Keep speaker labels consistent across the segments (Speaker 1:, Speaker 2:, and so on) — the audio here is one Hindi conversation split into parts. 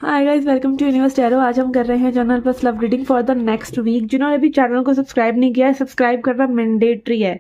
Speaker 1: Hi guys, welcome to Universe Tarot. आज हम कर रहे हैं general plus love reading for the next week. जिन्होंने अभी चैनल को सब्सक्राइब नहीं किया है, सब्सक्राइब करना मैंडेटरी है।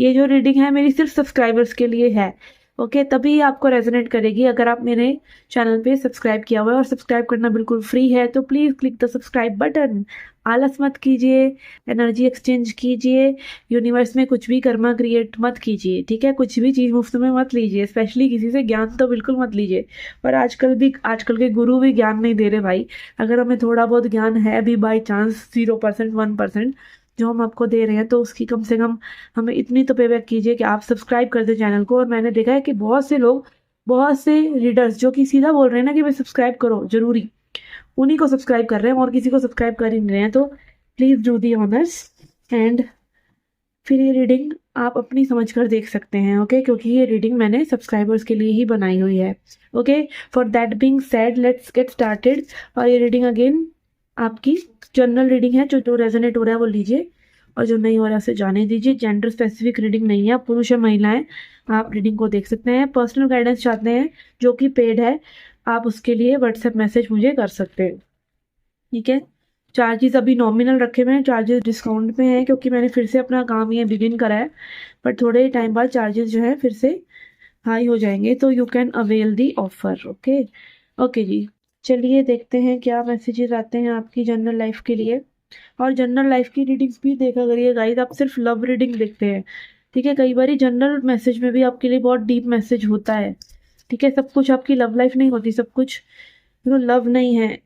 Speaker 1: ये जो रीडिंग है मेरी सिर्फ सब्सक्राइबर्स के लिए है। ओके, तभी आपको रेजोनेट करेगी अगर आप मेरे चैनल पे सब्सक्राइब किया हुआ है, और सब्सक्राइब करना बिल्कुल फ्री है। तो please click the subscribe button. आलस मत कीजिए, एनर्जी एक्सचेंज कीजिए। यूनिवर्स में कुछ भी कर्मा क्रिएट मत कीजिए, ठीक है? कुछ भी चीज़ मुफ्त में मत लीजिए, स्पेशली किसी से ज्ञान तो बिल्कुल मत लीजिए। और आजकल के गुरु भी ज्ञान नहीं दे रहे भाई। अगर हमें थोड़ा बहुत ज्ञान है भी बाई चांस 0%, 1% जो हम आपको दे रहे हैं, तो उसकी कम से कम हमें इतनी तो पेबैक कीजिए कि आप सब्सक्राइब कर दें चैनल को। और मैंने देखा है कि बहुत से लोग, बहुत से रीडर्स जो कि सीधा बोल रहे हैं ना कि भाई सब्सक्राइब करो जरूरी, उन्हीं को सब्सक्राइब कर रहे हैं और किसी को सब्सक्राइब कर ही नहीं रहे हैं। तो please do the honours. And फिर ये रीडिंग आप अपनी समझ कर देख सकते हैं, ओके? क्योंकि ये रीडिंग मैंने सब्सक्राइबर्स के लिए ही बनाई हुई है। Okay, for that being said, let's get started. और ये रीडिंग अगेन आपकी जनरल रीडिंग है। जो रेजोनेट हो रहा है वो लीजिए, और जो नहीं हो रहा है उसे जाने दीजिए। जेंडर स्पेसिफिक रीडिंग नहीं है, आप पुरुष या महिलाएं आप रीडिंग को देख सकते हैं। पर्सनल गाइडेंस चाहते हैं जो कि पेड है, आप उसके लिए व्हाट्सएप मैसेज मुझे कर सकते हैं, ठीक है? चार्जेस अभी नॉमिनल रखे हुए हैं, चार्जेस डिस्काउंट में है क्योंकि मैंने फिर से अपना काम ये बिगिन करा है। बट थोड़े टाइम बाद चार्जेस जो है फिर से हाई हो जाएंगे, तो you can avail the offer. Okay, okay जी। चलिए देखते हैं क्या मैसेजेस आते हैं आपकी जनरल लाइफ के लिए। और जनरल लाइफ की रीडिंग्स भी देखा करिए गाइस, आप सिर्फ लव रीडिंग देखते हैं, ठीक है? कई बार जनरल मैसेज में भी आपके लिए बहुत डीप मैसेज होता है, ठीक है? सब कुछ आपकी लव लाइफ नहीं होती, सब कुछ लव नहीं है।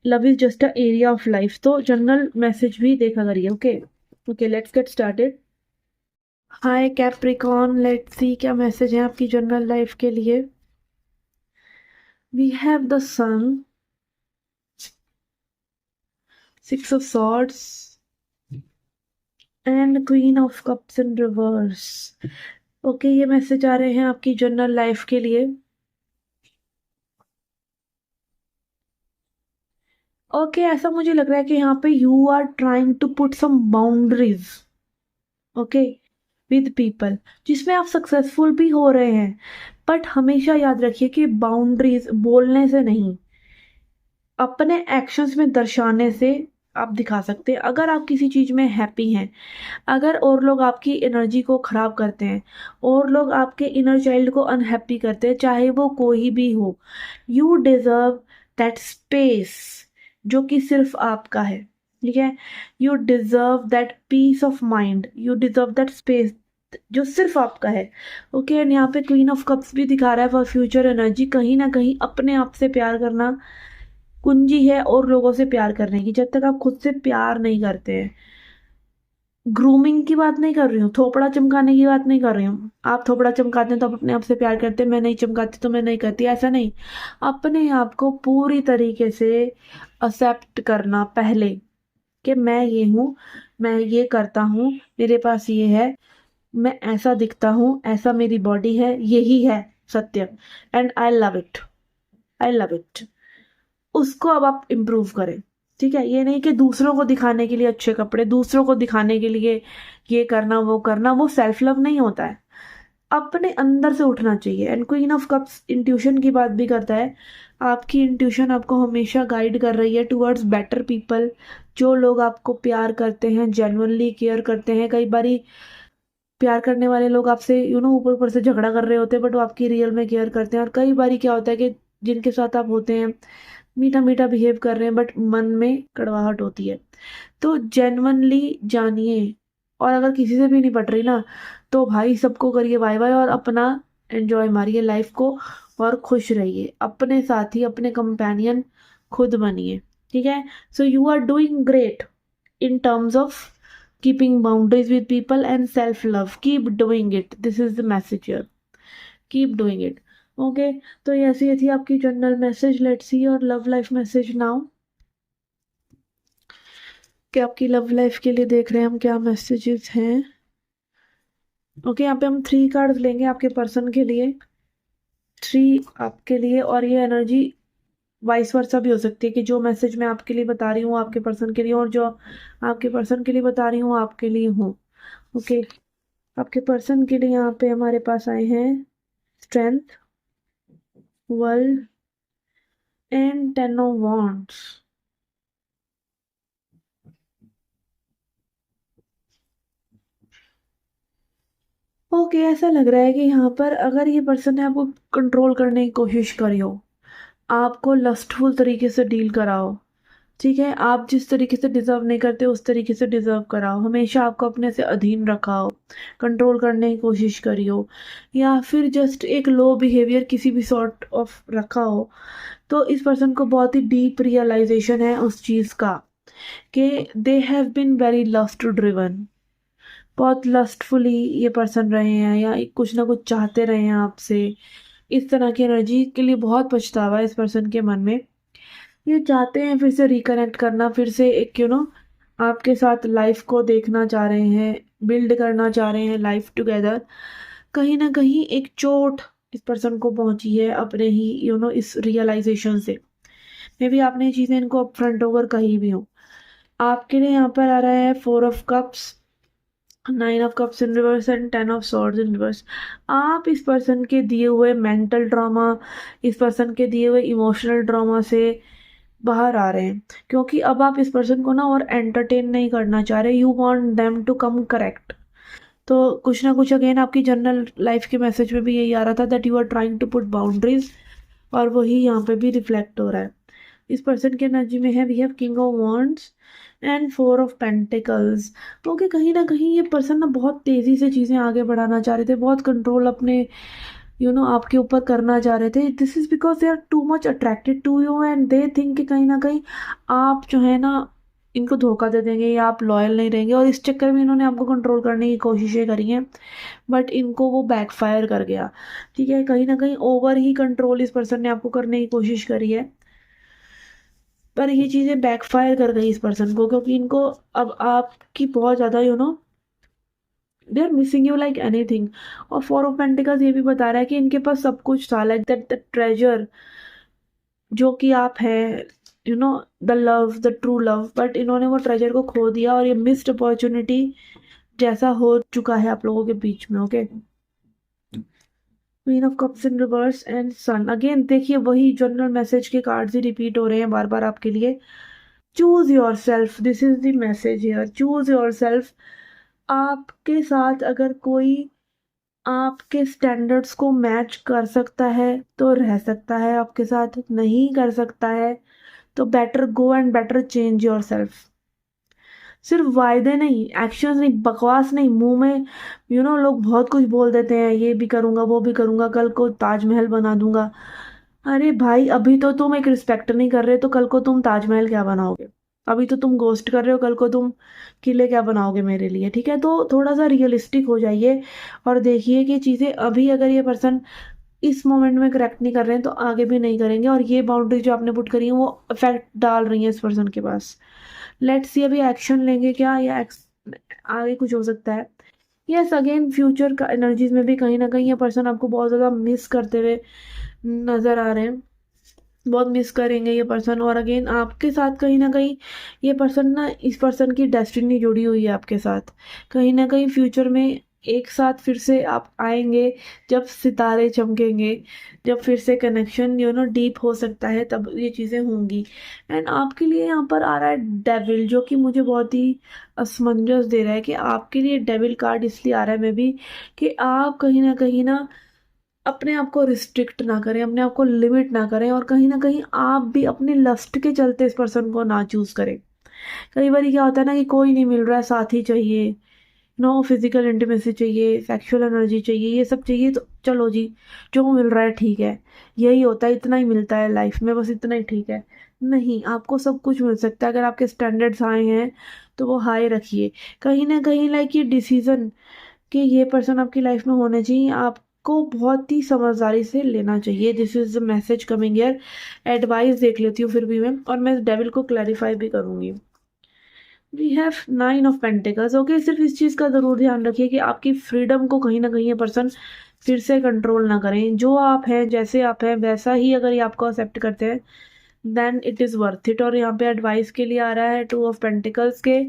Speaker 1: Love is just a area of life. तो जनरल मैसेज भी देखा करिए, okay? Okay, let's get started. Hi Capricorn, let's see क्या मैसेज है आपकी जनरल लाइफ के लिए। We have the sun, 6 of swords and queen of cups in reverse. Okay, ये मैसेज आ रहे हैं आपकी जनरल लाइफ के लिए। ओके, ऐसा मुझे लग रहा है कि यहाँ पे you are trying to put some boundaries, okay, with people, जिसमें आप सक्सेसफुल भी हो रहे हैं। बट हमेशा याद रखिए कि बाउंड्रीज बोलने से नहीं, अपने एक्शंस में दर्शाने से आप दिखा सकते हैं। अगर आप किसी चीज में हैप्पी हैं, अगर और लोग आपकी एनर्जी को खराब करते हैं, और लोग आपके इनर चाइल्ड को अनहैप्पी करते हैं, चाहे वो कोई भी हो, यू डिजर्व दैट स्पेस जो कि सिर्फ आपका है, ठीक है? You deserve that peace of mind, you deserve that space जो सिर्फ आपका है। ओके, एंड यहाँ पे क्वीन ऑफ कप्स भी दिखा रहा है फॉर फ्यूचर एनर्जी। कहीं ना कहीं अपने आप से प्यार करना कुंजी है और लोगों से प्यार करने की। जब तक आप खुद से प्यार नहीं करते हैं, ग्रूमिंग की बात नहीं कर रही हूँ, थोपड़ा चमकाने की बात नहीं कर रही हूँ। आप थोपड़ा चमकाते हैं तो आप अपने आप से प्यार करते हैं, मैं नहीं चमकाती तो मैं नहीं करती, ऐसा नहीं। अपने आप को पूरी तरीके से एक्सेप्ट करना पहले, कि मैं ये हूँ, मैं ये करता हूँ, मेरे पास ये है, मैं ऐसा दिखता हूँ, ऐसा मेरी बॉडी है, यही है सत्य, and I love it, I love it. उसको अब आप इम्प्रूव करें, ठीक है? ये नहीं कि दूसरों को दिखाने के लिए अच्छे कपड़े, दूसरों को दिखाने के लिए ये करना वो करना, वो सेल्फ लव नहीं होता है। अपने अंदर से उठना चाहिए। And queen of cups intuition की बात भी करता है। आपकी इंट्यूशन आपको हमेशा गाइड कर रही है टुवर्ड्स बेटर पीपल। जो लोग आपको प्यार करते हैं, जेन्युइनली केयर करते हैं। कई बारी प्यार करने वाले लोग आपसे ऊपर ऊपर से झगड़ा कर रहे होते हैं, बट वो आपकी रियल में केयर करते हैं। और कई बारी क्या होता है कि जिनके साथ आप होते हैं, मीठा मीठा बिहेव कर रहे हैं, बट मन में कड़वाहट होती है। तो जेन्युइनली जानिए। और अगर किसी से भी नहीं पट रही ना, तो भाई सबको करिए बाय बाय, और अपना एंजॉय मारिए लाइफ को, और खुश रहिए। अपने साथी, अपने कंपेनियन खुद बनिए, ठीक है? So you are doing great in terms of keeping boundaries with people and self love. Keep doing it, this is the message here. Keep doing it, okay? तो ये ऐसी थी आपकी जनरल मैसेज। लेट्स सी और लव लाइफ मैसेज नाउ, कि आपकी लव लाइफ के लिए देख रहे हैं हम क्या मैसेजेस हैं। ओके, यहाँ पे हम 3 कार्ड्स लेंगे आपके पर्सन के लिए, 3 आपके लिए। और ये एनर्जी वाइस वर्सा भी हो सकती है, कि जो मैसेज मैं आपके लिए बता रही हूँ आपके पर्सन के लिए, और जो आपके पर्सन के लिए बता रही हूँ आपके लिए हूँ। ओके, आपके पर्सन के लिए यहाँ पे हमारे पास आए हैं strength, world and 10 of Wands। Okay, ऐसा लग रहा है कि यहाँ पर अगर ये पर्सन ने आपको कंट्रोल करने की कोशिश करी हो, आपको लस्टफुल तरीके से डील कराओ, ठीक है, आप जिस तरीके से डिज़र्व नहीं करते उस तरीके से डिज़र्व कराओ, हमेशा आपको अपने से अधीन रखा हो, कंट्रोल करने की कोशिश करी हो, या फिर जस्ट एक लो बिहेवियर किसी भी सॉर्ट ऑफ रखा हो, तो इस पर्सन को बहुत ही डीप रियलाइजेशन है उस चीज़ का कि they have been very lust driven. बहुत लस्टफुली ये पर्सन रहे हैं या कुछ ना कुछ चाहते रहे हैं आपसे। इस तरह की एनर्जी के लिए बहुत पछतावा है इस पर्सन के मन में। ये चाहते हैं फिर से रिकनेक्ट करना, फिर से एक आपके साथ लाइफ को देखना चाह रहे हैं, बिल्ड करना चाह रहे हैं लाइफ टुगेदर। कहीं ना कहीं एक चोट इस पर्सन को पहुंची है अपने ही इस रियलाइजेशन से। मे बी आपने ये चीज़ें इनको अपफ्रंट होकर कही भी हो। आपके लिए यहाँ पर आ रहा है 4 of Cups, 9 of Cups in reverse and 10 of Swords in reverse. आप इस पर्सन के दिए हुए मेंटल ड्रामा, इस पर्सन के दिए हुए इमोशनल ड्रामा से बाहर आ रहे हैं, क्योंकि अब आप इस पर्सन को ना और एंटरटेन नहीं करना चाह रहे। You want them to come correct. तो कुछ ना कुछ अगेन आपकी जनरल लाइफ के मैसेज में भी यही आ रहा था, that you are trying to put boundaries, और वही यहाँ पे भी रिफ्लेक्ट हो रहा है। इस पर्सन के एनर्जी में है we have king of wands and 4 of Pentacles। तो कि कहीं ना कहीं ये पर्सन ना बहुत तेज़ी से चीज़ें आगे बढ़ाना चाह रहे थे, बहुत कंट्रोल अपने आपके ऊपर करना चाह रहे थे। This is because they are too much attracted to you and they think कि कहीं ना कहीं आप जो है ना इनको धोखा दे देंगे या आप लॉयल नहीं रहेंगे, और इस चक्कर में इन्होंने आपको कंट्रोल करने की कोशिशें करी हैं, बट इनको वो बैकफायर कर गया। ठीक है, कहीं ना कहीं ओवर ही कंट्रोल इस पर्सन ने आपको करने की कोशिश करी है, पर ये चीज़ें बैकफायर कर गई इस पर्सन को, क्योंकि इनको अब आपकी बहुत ज़्यादा they are missing you like anything. और 4 of Pentacles ये भी बता रहा है कि इनके पास सब कुछ था, लाइक दैट द ट्रेजर जो कि आप हैं, the love, the true love, but इन्होंने वो ट्रेजर को खो दिया, और ये मिस्ड अपॉर्चुनिटी जैसा हो चुका है आप लोगों के बीच में। Okay, queen of cups in reverse and sun. Again देखिए वही जनरल मैसेज के कार्ड्स ही रिपीट हो रहे हैं बार बार आपके लिए। Choose yourself, this is the message here, choose yourself. आपके साथ अगर कोई आपके स्टैंडर्ड्स को मैच कर सकता है तो रह सकता है आपके साथ, नहीं कर सकता है तो better go and better change your self. सिर्फ वायदे नहीं, एक्शंस नहीं, बकवास नहीं, मुंह में लोग बहुत कुछ बोल देते हैं, ये भी करूंगा वो भी करूंगा, कल को ताजमहल बना दूंगा। अरे भाई, अभी तो तुम एक रिस्पेक्ट नहीं कर रहे, तो कल को तुम ताजमहल क्या बनाओगे? अभी तो तुम गोस्ट कर रहे हो, कल को तुम किले क्या बनाओगे मेरे लिए? ठीक है, तो थोड़ा सा रियलिस्टिक हो जाइए और देखिए कि चीज़ें अभी अगर ये पर्सन इस मोमेंट में करेक्ट नहीं कर रहे हैं तो आगे भी नहीं करेंगे, और ये बाउंड्री जो आपने पुट करी है वो इफेक्ट डाल रही है इस पर्सन के पास। लेट्स सी अभी एक्शन लेंगे क्या, या आगे कुछ हो सकता है। यस, अगेन फ्यूचर का एनर्जीज में भी कहीं ना कहीं ये पर्सन आपको बहुत ज़्यादा मिस करते हुए नज़र आ रहे हैं, बहुत मिस करेंगे ये पर्सन। और अगेन आपके साथ कहीं ना कहीं ये पर्सन ना, इस पर्सन की डेस्टिनी जुड़ी हुई है आपके साथ। कहीं ना कहीं फ्यूचर में एक साथ फिर से आप आएंगे, जब सितारे चमकेंगे, जब फिर से कनेक्शन डीप हो सकता है, तब ये चीज़ें होंगी। एंड आपके लिए यहाँ पर आ रहा है डेविल, जो कि मुझे बहुत ही असमंजस दे रहा है कि आपके लिए डेविल कार्ड इसलिए आ रहा है मे बी कि आप कहीं ना अपने आप को रिस्ट्रिक्ट ना करें, अपने आप को लिमिट ना करें, और कहीं ना कहीं आप भी अपने लस्ट के चलते इस पर्सन को ना चूज करें। कई बार क्या होता है ना कि कोई नहीं मिल रहा है, साथी चाहिए, फिजिकल इंटीमेसी चाहिए, सेक्सुअल एनर्जी चाहिए, ये सब चाहिए, तो चलो जी जो मिल रहा है ठीक है, यही होता है, इतना ही मिलता है लाइफ में, बस इतना ही ठीक है। नहीं, आपको सब कुछ मिल सकता है अगर आपके स्टैंडर्ड्स हाई हैं, तो वो हाई रखिए। कहीं ना कहीं लाइक ये डिसीजन कि ये पर्सन आपकी लाइफ में होने चाहिए, आपको बहुत ही समझदारी से लेना चाहिए। This is the message coming here. Advice देख लेती हूँ फिर भी मैं, और मैं डेविल को क्लैरिफाई भी करूँगी। We have 9 of Pentacles। ओके, सिर्फ इस चीज़ का ज़रूर ध्यान रखिए कि आपकी फ्रीडम को कहीं ना कहीं ये पर्सन फिर से कंट्रोल ना करें। जो आप हैं, जैसे आप हैं वैसा ही अगर ये आपको एक्सेप्ट करते हैं, then it is worth it. और यहाँ पे एडवाइस के लिए आ रहा है 2 of Pentacles के,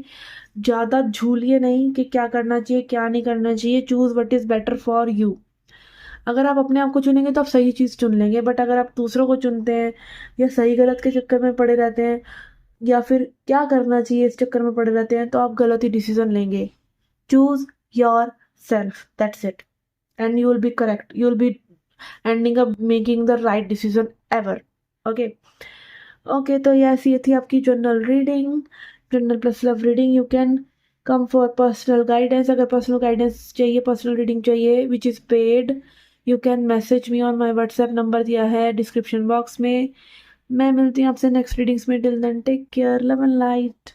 Speaker 1: ज़्यादा झूलिए नहीं कि क्या करना चाहिए क्या नहीं करना चाहिए। Choose what is better for you. अगर आप अपने आप को चुनेंगे तो आप सही चीज़ चुन लेंगे, बट अगर आप दूसरों को चुनते हैं या सही गलत के चक्कर में पड़े रहते हैं या फिर क्या करना चाहिए इस चक्कर में पड़े रहते हैं, तो आप गलत ही डिसीजन लेंगे। Choose your self, that's it, and you will be correct, you will be ending up making the right decision ever. Okay. Okay, तो यस, ये थी आपकी general reading, general plus love reading. You can come for personal guidance. अगर पर्सनल गाइडेंस चाहिए, पर्सनल रीडिंग चाहिए which is paid, you can message me on my WhatsApp number दिया है डिस्क्रिप्शन बॉक्स में। मैं मिलती हूँ आपसे नेक्स्ट रीडिंग्स में। Till then take care, love and light.